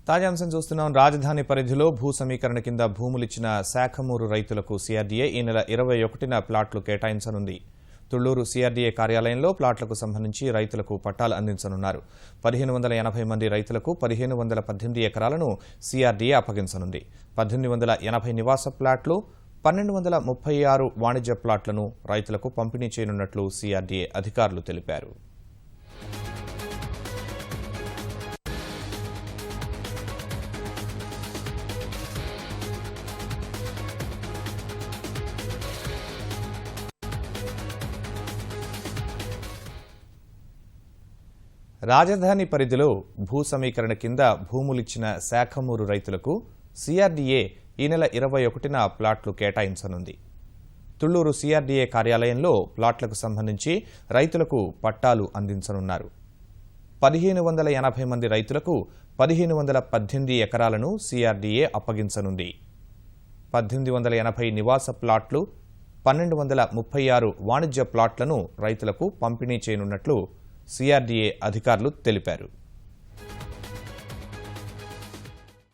తాజా అంశం చూస్తున్నాం. రాజధాని పరిధిలో భూ సమీకరణ కింద భూములిచ్చిన శాఖమూరు రైతులకు సిఆర్డీఏ ఈ నెల 21న ప్లాట్లు కేటాయించనుంది. తుళ్లూరు సిఆర్డీఏ కార్యాలయంలో ప్లాట్లకు సంబంధించి రైతులకు పట్టాలు అందించనున్నారు. 1580 మంది రైతులకు 1518 ఎకరాలను సిఆర్డీఏ అప్పగించనుంది. 1880 నివాస ప్లాట్లు, 1236 వాణిజ్య ప్లాట్లను రైతులకు పంపిణీ చేయనున్నట్లు సిఆర్డీఏ అధికారులు తెలిపారు. రాజధాని పరిధిలో భూ సమీకరణ కింద భూములిచ్చిన శాఖమూరు రైతులకు సిఆర్డీఏ ఈ నెల 21న ప్లాట్లు కేటాయించనుంది. తుళ్లూరు సిఆర్డీఏ కార్యాలయంలో ప్లాట్లకు సంబంధించి రైతులకు పట్టాలు అందించనున్నారు. 1580 మంది రైతులకు 1518 ఎకరాలను సిఆర్డీఏ అప్పగించనుంది. 1880 నివాస ప్లాట్లు, 1236 వాణిజ్య ప్లాట్లను రైతులకు పంపిణీ చేయనున్నట్లు సిఆర్డీఏ అధికారులు తెలిపారు.